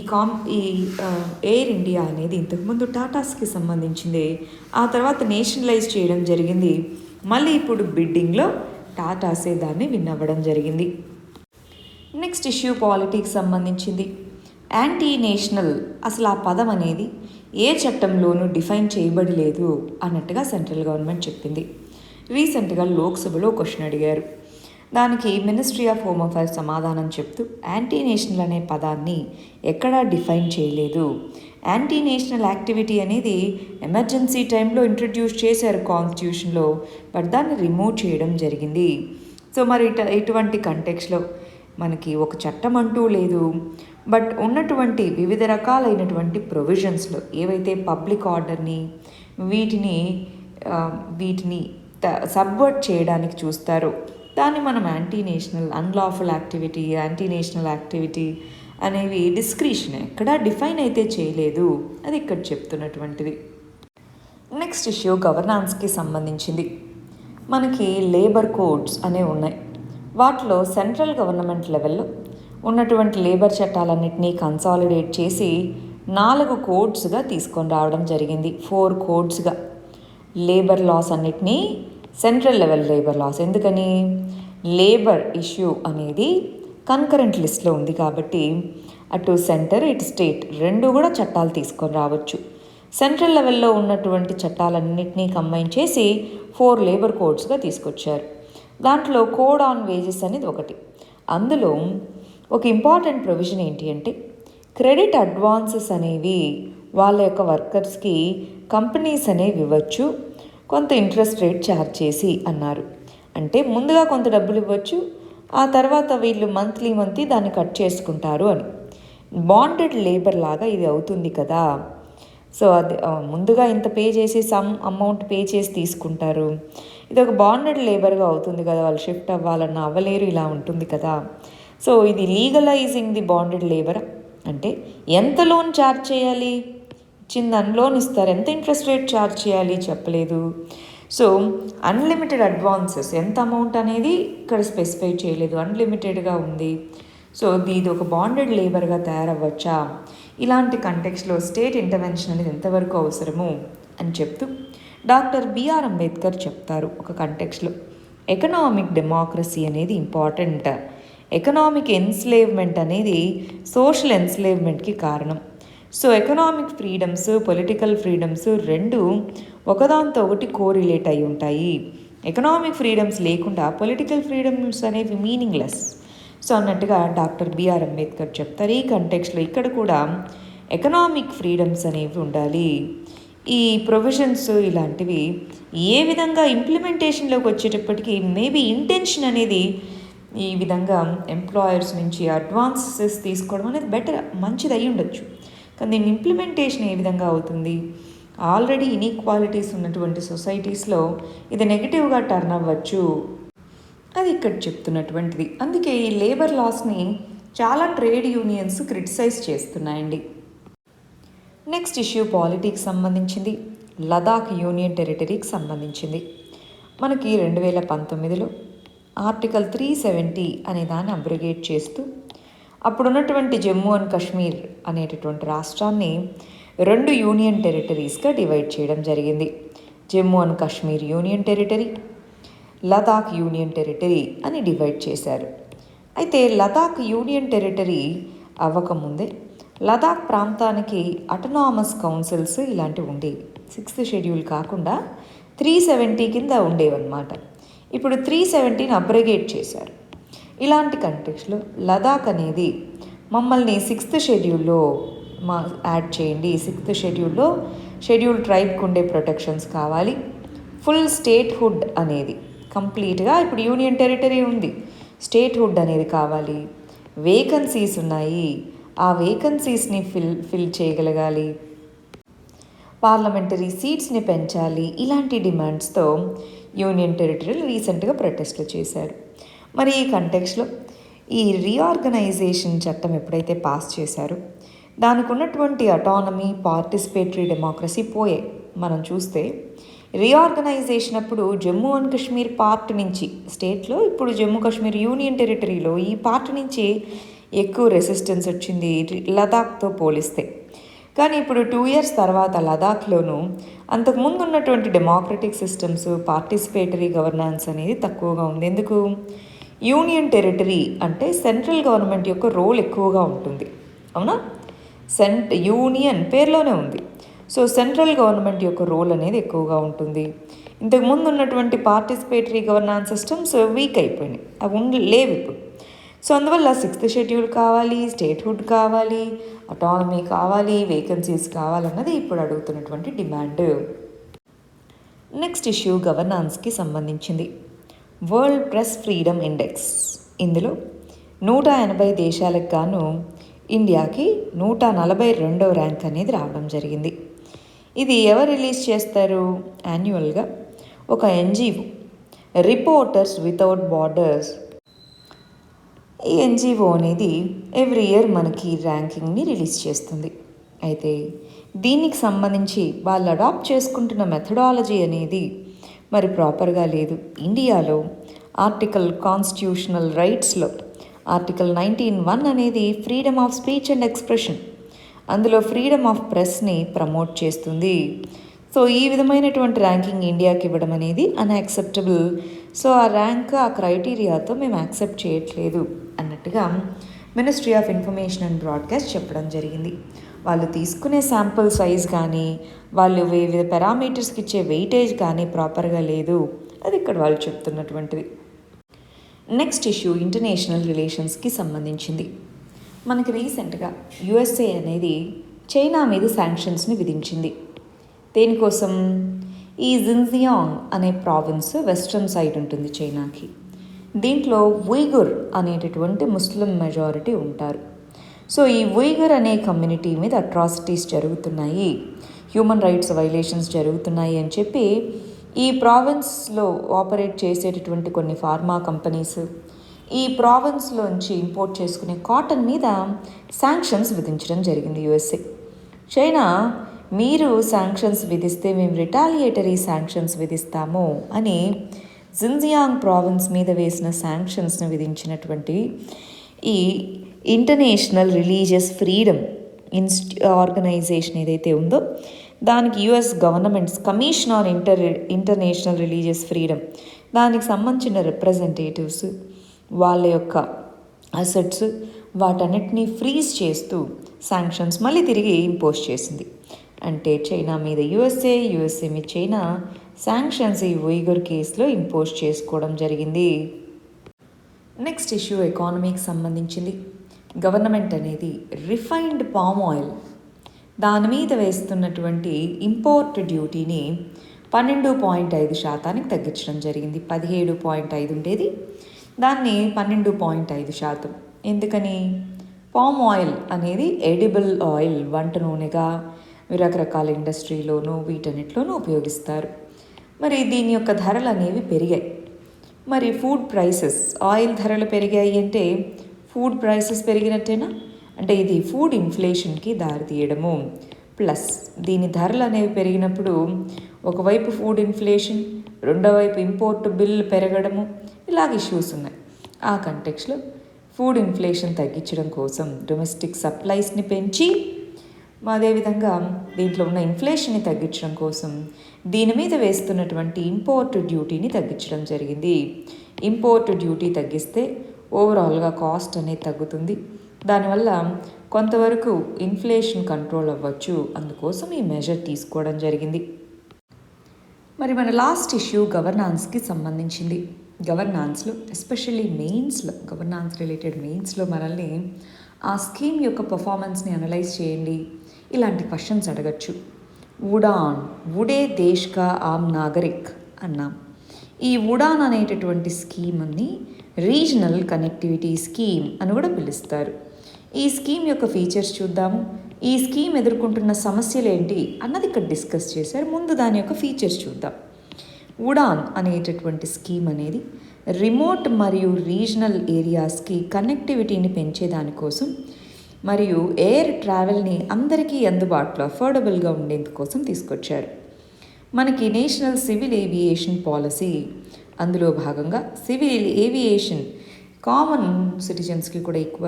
ఎయిర్ ఇండియా అనేది ఇంతకుముందు టాటాస్కి సంబంధించింది, ఆ తర్వాత నేషనలైజ్ చేయడం జరిగింది. మళ్ళీ ఇప్పుడు బిడ్డింగ్లో టాటాసే దాన్ని విన్ అవ్వడం జరిగింది. నెక్స్ట్ ఇష్యూ పాలిటిక్స్ సంబంధించింది. యాంటీ నేషనల్ అసలు ఆ పదం అనేది ఏ చట్టంలోనూ డిఫైన్ చేయబడి లేదు అన్నట్టుగా సెంట్రల్ గవర్నమెంట్ చెప్పింది. రీసెంట్గా లోక్సభలో క్వశ్చన్ అడిగారు. దానికి మినిస్ట్రీ ఆఫ్ హోమ్ అఫైర్స్ సమాధానం చెప్తూ యాంటీ నేషనల్ అనే పదాన్ని ఎక్కడా డిఫైన్ చేయలేదు. యాంటీ నేషనల్ యాక్టివిటీ అనేది ఎమర్జెన్సీ టైంలో ఇంట్రడ్యూస్ చేశారు కాన్స్టిట్యూషన్లో, బట్ దాన్ని రిమూవ్ చేయడం జరిగింది. సో మరి ఇటువంటి కంటెక్స్లో మనకి ఒక చట్టం అంటూ లేదు, బట్ ఉన్నటువంటి వివిధ రకాలైనటువంటి ప్రొవిజన్స్లో ఏవైతే పబ్లిక్ ఆర్డర్ని వీటిని వీటిని సబ్వర్ట్ చేయడానికి చూస్తారో దాన్ని మనం anti national, unlawful activity, anti national activity అనేవి డిస్క్రిషన్ ఎక్కడా డిఫైన్ అయితే చేయలేదు. అది ఇక్కడ చెప్తున్నటువంటిది. నెక్స్ట్ ఇష్యూ గవర్నాన్స్కి సంబంధించింది. మనకి లేబర్ కోడ్స్ అనేవి ఉన్నాయి. వాటిలో సెంట్రల్ గవర్నమెంట్ లెవెల్లో ఉన్నటువంటి లేబర్ చట్టాలన్నింటినీ కన్సాలిడేట్ చేసి 4 కోడ్స్గా తీసుకొని రావడం జరిగింది. 4 కోడ్స్గా లేబర్ లాస్ అన్నిటినీ సెంట్రల్ లెవెల్ లేబర్ లాస్. ఎందుకని? లేబర్ ఇష్యూ అనేది కన్కరెంట్ లిస్ట్లో ఉంది కాబట్టి అటు సెంటర్ ఇటు స్టేట్ రెండు కూడా చట్టాలు తీసుకొని రావచ్చు. సెంట్రల్ లెవెల్లో ఉన్నటువంటి చట్టాలన్నింటినీ కంబైన్ చేసి 4 లేబర్ కోడ్స్గా తీసుకొచ్చారు. దాంట్లో కోడ్ ఆన్ వేజెస్ అనేది ఒకటి. అందులో ఒక ఇంపార్టెంట్ ప్రొవిజన్ ఏంటి అంటే క్రెడిట్ అడ్వాన్సెస్ అనేవి వాళ్ళ యొక్క వర్కర్స్కి కంపెనీస్ అనేవి ఇవ్వచ్చు కొంత ఇంట్రెస్ట్ రేట్ ఛార్జ్ చేసి అన్నారు. అంటే ముందుగా కొంత డబ్బులు ఇవ్వచ్చు, ఆ తర్వాత వీళ్ళు మంత్లీ దాన్ని కట్ చేసుకుంటారు అని. బాండెడ్ లేబర్ లాగా ఇది అవుతుంది కదా. సో అది ముందుగా ఇంత పే చేసి సమ్ అమౌంట్ పే చేసి తీసుకుంటారు. ఇది ఒక బాండెడ్ లేబర్గా అవుతుంది కదా, వాళ్ళు షిఫ్ట్ అవ్వాలన్నా అవ్వలేరు, ఇలా ఉంటుంది కదా. సో ఇది లీగలైజింగ్ ది బాండెడ్ లేబర్. అంటే ఎంత లోన్ ఛార్జ్ చేయాలి, ఇచ్చిందని లోన్ ఇస్తారు, ఎంత ఇంట్రెస్ట్ రేట్ ఛార్జ్ చేయాలి చెప్పలేదు. సో అన్లిమిటెడ్ అడ్వాన్సెస్ ఎంత అమౌంట్ అనేది ఇక్కడ స్పెసిఫై చేయలేదు, అన్లిమిటెడ్గా ఉంది. సో ఇది ఒక బాండెడ్ లేబర్గా తయారవ్వచ్చా? ఇలాంటి కంటెక్స్లో స్టేట్ ఇంటర్వెన్షన్ అనేది ఎంతవరకు అవసరము అని చెప్తూ డాక్టర్ బిఆర్ అంబేద్కర్ చెప్తారు ఒక కంటెక్స్లో ఎకనామిక్ డెమోక్రసీ అనేది ఇంపార్టెంట్. ఎకనామిక్ ఎన్స్లేవ్మెంట్ అనేది సోషల్ ఎన్స్లేవ్మెంట్కి కారణం. So economic freedoms, political freedoms రెండు ఒకదాంతో ఒకటి కోరిలేట్ అయి ఉంటాయి. ఎకనామిక్ ఫ్రీడమ్స్ లేకుండా పొలిటికల్ ఫ్రీడమ్స్ అనేవి మీనింగ్లెస్. సో అన్నట్టుగా డాక్టర్ బిఆర్ అంబేద్కర్ చెప్తారు. ఈ కంటెక్స్లో ఇక్కడ కూడా ఎకనామిక్ ఫ్రీడమ్స్ అనేవి ఉండాలి. ఈ ప్రొవిజన్స్ ఇలాంటివి ఏ విధంగా ఇంప్లిమెంటేషన్లోకి వచ్చేటప్పటికి మేబీ ఇంటెన్షన్ అనేది ఈ విధంగా ఎంప్లాయర్స్ నుంచి అడ్వాన్సెస్ తీసుకోవడం అనేది బెటర్, మంచిది అయి ఉండొచ్చు. కానీ దీని ఇంప్లిమెంటేషన్ ఏ విధంగా అవుతుంది? ఆల్రెడీ ఇన్ఈక్వాలిటీస్ ఉన్నటువంటి సొసైటీస్లో ఇది నెగిటివ్గా టర్న్ అవ్వచ్చు. అది ఇక్కడ చెప్తున్నటువంటిది. అందుకే ఈ లేబర్ లాస్ని చాలా ట్రేడ్ యూనియన్స్ క్రిటిసైజ్ చేస్తున్నాయండి. నెక్స్ట్ ఇష్యూ పాలిటిక్స్ సంబంధించింది, లదాఖ్ యూనియన్ టెరిటరీకి సంబంధించింది. మనకి 2019లో ఆర్టికల్ 370 అనే దాన్ని అబ్రిగేట్ చేస్తూ అప్పుడున్నటువంటి జమ్మూ అండ్ కాశ్మీర్ అనేటటువంటి రాష్ట్రాన్ని 2 యూనియన్ టెరిటరీస్గా డివైడ్ చేయడం జరిగింది. Jammu and Kashmir union territory, Ladakh union territory అని డివైడ్ చేశారు. అయితే లదాఖ్ యూనియన్ టెరిటరీ అవ్వకముందే లదాఖ్ ప్రాంతానికి అటోనామస్ కౌన్సిల్స్ ఇలాంటివి ఉండేవి. 6th షెడ్యూల్ కాకుండా 370 కింద ఉండేవన్నమాట. ఇప్పుడు 370ని అబ్రిగేట్ చేశారు. ఇలాంటి కంటెక్స్లో లదాఖ్ అనేది మమ్మల్ని 6th షెడ్యూల్లో యాడ్ చేయండి, 6th షెడ్యూల్లో షెడ్యూల్ ట్రైబ్కి ఉండే ప్రొటెక్షన్స్ కావాలి, ఫుల్ స్టేట్హుడ్ అనేది కంప్లీట్గా ఇప్పుడు యూనియన్ టెరిటరీ ఉంది, స్టేట్హుడ్ అనేది కావాలి, వేకన్సీస్ ఉన్నాయి, ఆ వేకన్సీస్ని ఫిల్ చేయగలగాలి, పార్లమెంటరీ సీట్స్ని పెంచాలి. ఇలాంటి డిమాండ్స్తో యూనియన్ టెరిటరీలు రీసెంట్గా ప్రొటెస్ట్లు చేశారు. మరి ఈ కంటెక్స్లో ఈ రీఆర్గనైజేషన్ చట్టం ఎప్పుడైతే పాస్ చేశారో దానికి ఉన్నటువంటి అటానమీ, పార్టిసిపేటరీ డెమోక్రసీ పోయాయి. మనం చూస్తే రీఆర్గనైజేషన్ అప్పుడు జమ్మూ అండ్ కాశ్మీర్ పార్ట్ నుంచి స్టేట్లో, ఇప్పుడు జమ్మూ కాశ్మీర్ యూనియన్ టెరిటరీలో ఈ పార్ట్ నుంచి ఎక్కువ రెసిస్టెన్స్ వచ్చింది లదాఖ్తో పోలిస్తే. కానీ ఇప్పుడు 2 years తర్వాత లదాఖ్లోనూ అంతకుముందు ఉన్నటువంటి డెమోక్రటిక్ సిస్టమ్స్, పార్టిసిపేటరీ గవర్నెన్స్ అనేది తక్కువగా ఉంది. ఎందుకు? యూనియన్ టెరిటరీ అంటే సెంట్రల్ గవర్నమెంట్ యొక్క రోల్ ఎక్కువగా ఉంటుంది, అవునా? యూనియన్ పేర్లోనే ఉంది. సో సెంట్రల్ గవర్నమెంట్ యొక్క రోల్ అనేది ఎక్కువగా ఉంటుంది. ఇంతకుముందు ఉన్నటువంటి పార్టిసిపేటరీ గవర్నెన్స్ సిస్టమ్స్ వీక్ అయిపోయినాయి, అవి లేవు ఇప్పుడు. సో అందువల్ల 6th షెడ్యూల్ కావాలి, స్టేట్హుడ్ కావాలి, అటానమీ కావాలి, వేకెన్సీస్ కావాలన్నది ఇప్పుడు అడుగుతున్నటువంటి డిమాండ్. నెక్స్ట్ ఇష్యూ గవర్నాన్స్కి సంబంధించింది. World press freedom index. ఇందులో 180 దేశాలకు గాను ఇండియాకి 142వ ర్యాంక్ అనేది రావడం జరిగింది. ఇది ఎవరు రిలీజ్ చేస్తారు? యాన్యువల్గా ఒక ఎన్జిఓ, రిపోర్టర్స్ వితౌట్ బార్డర్స్. ఈ ఎన్జిఓ అనేది ఎవ్రీ ఇయర్ మనకి ర్యాంకింగ్ని రిలీజ్ చేస్తుంది. అయితే దీనికి సంబంధించి వాళ్ళు అడాప్ట్ చేసుకుంటున్న మెథడాలజీ అనేది మరి ప్రాపర్గా లేదు. ఇండియాలో కాన్స్టిట్యూషనల్ రైట్స్లో ఆర్టికల్ 19(1) అనేది freedom of speech and expression. అందులో ఫ్రీడమ్ ఆఫ్ ప్రెస్ని ప్రమోట్ చేస్తుంది. సో ఈ విధమైనటువంటి ర్యాంకింగ్ ఇండియాకి ఇవ్వడం అనేది అన్యాక్సెప్టబుల్. సో ఆ ర్యాంక్, ఆ క్రైటీరియాతో మేము యాక్సెప్ట్ చేయట్లేదు అన్నట్టుగా ministry of information and broadcast చెప్పడం జరిగింది. వాళ్ళు తీసుకునే శాంపుల్ సైజ్ కానీ, వాళ్ళు వివిధ పారామీటర్స్కి ఇచ్చే వెయిటేజ్ కానీ ప్రాపర్గా లేదు. అది ఇక్కడ వాళ్ళు చెప్తున్నటువంటిది. నెక్స్ట్ ఇష్యూ ఇంటర్నేషనల్ రిలేషన్స్కి సంబంధించింది. మనకి రీసెంట్గా యుఎస్ఏ అనేది చైనా మీద శాంక్షన్స్ని విధించింది. దేనికోసం? ఈ జిన్జియాంగ్ అనే ప్రావిన్స్ వెస్ట్రన్ సైడ్ ఉంటుంది చైనాకి. దీంట్లో ఉయ్గుర్ అనేటటువంటి ముస్లిం మెజారిటీ ఉంటారు. సో ఈ ఉయ్గుర్ అనే కమ్యూనిటీ మీద అట్రాసిటీస్ జరుగుతున్నాయి, హ్యూమన్ రైట్స్ వైలేషన్స్ జరుగుతున్నాయి అని చెప్పి ఈ ప్రావిన్స్లో ఆపరేట్ చేసేటటువంటి కొన్ని ఫార్మా కంపెనీస్ ఈ ప్రావిన్స్లోంచి ఇంపోర్ట్ చేసుకునే కాటన్ మీద శాంక్షన్స్ విధించడం జరిగింది యుఎస్ఏ. చైనా, మీరు శాంక్షన్స్ విధిస్తే మేము రిటాలియేటరీ శాంక్షన్స్ విధిస్తాము అని జిన్జియాంగ్ ప్రావిన్స్ మీద వేసిన శాంక్షన్స్ను విధించినటువంటి ఈ ఇంటర్నేషనల్ రిలీజియస్ ఫ్రీడమ్ ఆర్గనైజేషన్ ఏదైతే ఉందో దానికి US governments commission on international religious freedom దానికి సంబంధించిన రిప్రజెంటేటివ్స్ వాళ్ళ యొక్క అసెట్స్ వాటన్నిటినీ ఫ్రీజ్ చేస్తూ శాంక్షన్స్ మళ్ళీ తిరిగి ఇంపోజ్ చేసింది. అంటే చైనా మీద యుఎస్ఏ మీద చైనా శాంక్షన్స్ ఈ ఉయ్గుర్ కేసులో ఇంపోజ్ చేసుకోవడం జరిగింది. నెక్స్ట్ ఇష్యూ ఎకానమీకి సంబంధించింది. గవర్నమెంట్ అనేది రిఫైన్డ్ పామ్ ఆయిల్ దాని మీద వేస్తున్నటువంటి ఇంపోర్ట్ డ్యూటీని 12.5% తగ్గించడం జరిగింది. 17.5 ఉండేది, దాన్ని 12.5%. ఎందుకని? పామ్ ఆయిల్ అనేది ఎడిబుల్ ఆయిల్, వంట నూనెగా రకరకాల ఇండస్ట్రీలోనూ వీటన్నిటిలోనూ ఉపయోగిస్తారు. మరి దీని యొక్క ధరలు అనేవి పెరిగాయి. మరి ఫుడ్ ప్రైసెస్, ఆయిల్ ధరలు పెరిగాయి అంటే ఫుడ్ ప్రైసెస్ పెరిగినట్టేనా? అంటే ఇది ఫుడ్ ఇన్ఫ్లేషన్కి దారితీయడము. ప్లస్ దీని ధరలు అనేవి పెరిగినప్పుడు ఒకవైపు ఫుడ్ ఇన్ఫ్లేషన్, రెండో వైపు ఇంపోర్ట్ బిల్ పెరగడము, ఇలాగ ఇష్యూస్ ఉన్నాయి. ఆ కంటెక్స్లో ఫుడ్ ఇన్ఫ్లేషన్ తగ్గించడం కోసం డొమెస్టిక్ సప్లైస్ని పెంచి, అదేవిధంగా దీంట్లో ఉన్న ఇన్ఫ్లేషన్ని తగ్గించడం కోసం దీని మీద వేస్తున్నటువంటి ఇంపోర్ట్ డ్యూటీని తగ్గించడం జరిగింది. ఇంపోర్ట్ డ్యూటీ తగ్గిస్తే ఓవరాల్గా కాస్ట్ అనేది తగ్గుతుంది. దానివల్ల కొంతవరకు ఇన్ఫ్లేషన్ కంట్రోల్ అవ్వచ్చు. అందుకోసం ఈ మెజర్ తీసుకోవడం జరిగింది. మరి మన లాస్ట్ ఇష్యూ గవర్నాన్స్కి సంబంధించింది. గవర్నాన్స్లో ఎస్పెషల్లీ మెయిన్స్లో, గవర్నాన్స్ రిలేటెడ్ మెయిన్స్లో మనల్ని ఆ స్కీమ్ యొక్క పర్ఫార్మెన్స్ని అనలైజ్ చేయండి, ఇలాంటి క్వశ్చన్స్ అడగచ్చు. ఉడాన్, వుడే దేశ్ కా ఆమ్ నాగరిక్ అన్నాం. ఈ ఉడాన్ అనేటటువంటి స్కీమ్ని రీజనల్ కనెక్టివిటీ స్కీమ్ అని కూడా పిలుస్తారు. ఈ స్కీమ్ యొక్క ఫీచర్స్ చూద్దాము. ఈ స్కీమ్ ఎదుర్కొంటున్న సమస్యలు ఏంటి అన్నది ఇక్కడ డిస్కస్ చేశారు. ముందు దాని యొక్క ఫీచర్స్ చూద్దాం. ఉడాన్ అనేటటువంటి స్కీమ్ అనేది రిమోట్ మరియు రీజనల్ ఏరియాస్కి కనెక్టివిటీని పెంచేదానికోసం మరియు ఎయిర్ ట్రావెల్ని అందరికీ అందుబాటులో అఫోర్డబుల్గా ఉండేందుకోసం తీసుకొచ్చారు. మనకి నేషనల్ సివిల్ ఏవియేషన్ పాలసీ, అందులో భాగంగా సివిల్ ఏవియేషన్ కామన్ సిటిజన్స్కి కూడా ఎక్కువ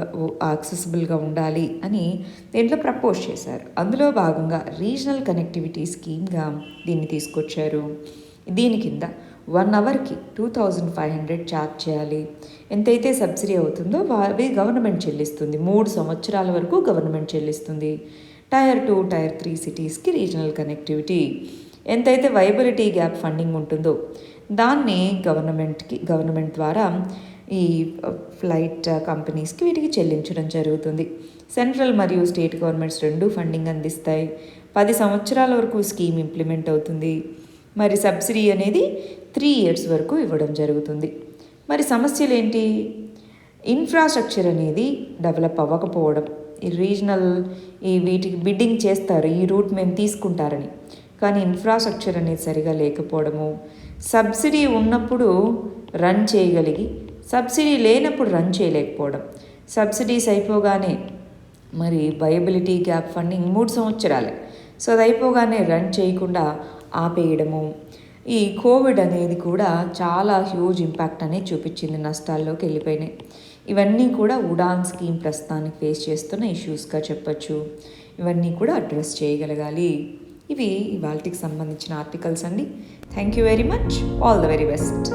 యాక్సెసిబుల్గా ఉండాలి అని దీంట్లో ప్రపోజ్ చేశారు. అందులో భాగంగా రీజనల్ కనెక్టివిటీ స్కీమ్గా దీన్ని తీసుకొచ్చారు. దీని కింద 1 అవర్కి 2500 ఛార్జ్ చేయాలి. ఎంతైతే సబ్సిడీ అవుతుందో అవి గవర్నమెంట్ చెల్లిస్తుంది. 3 సంవత్సరాల వరకు గవర్నమెంట్ చెల్లిస్తుంది. టైర్ 2, టైర్ 3 సిటీస్కి రీజనల్ కనెక్టివిటీ ఎంతైతే వైబిలిటీ గ్యాప్ ఫండింగ్ ఉంటుందో దాన్ని గవర్నమెంట్ ద్వారా ఈ ఫ్లైట్ కంపెనీస్కి వీటికి చెల్లించడం జరుగుతుంది. సెంట్రల్ మరియు స్టేట్ గవర్నమెంట్స్ రెండు ఫండింగ్ అందిస్తాయి. 10 సంవత్సరాల వరకు స్కీమ్ ఇంప్లిమెంట్ అవుతుంది. మరి సబ్సిడీ అనేది 3 years వరకు ఇవ్వడం జరుగుతుంది. మరి సమస్యలు ఏంటి? ఇన్ఫ్రాస్ట్రక్చర్ అనేది డెవలప్ అవ్వకపోవడం. ఈ రీజనల్ వీటికి బిడ్డింగ్ చేస్తారు, ఈ రూట్ మేము తీసుకుంటారని, కానీ ఇన్ఫ్రాస్ట్రక్చర్ అనేది సరిగా లేకపోవడము, సబ్సిడీ ఉన్నప్పుడు రన్ చేయగలిగి సబ్సిడీ లేనప్పుడు రన్ చేయలేకపోవడం, సబ్సిడీస్ అయిపోగానే మరి వయబిలిటీ గ్యాప్ ఫండింగ్ 3 సంవత్సరాలే, సో అది అయిపోగానే రన్ చేయకుండా ఆపేయడము. ఈ కోవిడ్ అనేది కూడా చాలా హ్యూజ్ ఇంపాక్ట్ అనేది చూపించింది, నష్టాల్లోకి వెళ్ళిపోయినాయి. ఇవన్నీ కూడా ఉడాన్ స్కీమ్ ప్రస్తుతానికి ఫేస్ చేస్తున్న ఇష్యూస్గా చెప్పచ్చు. ఇవన్నీ కూడా అడ్రస్ చేయగలగాలి. ఇవి ఇవాల్టికి సంబంధించిన ఆర్టికల్స్ అండి. Thank you very much. All the very best.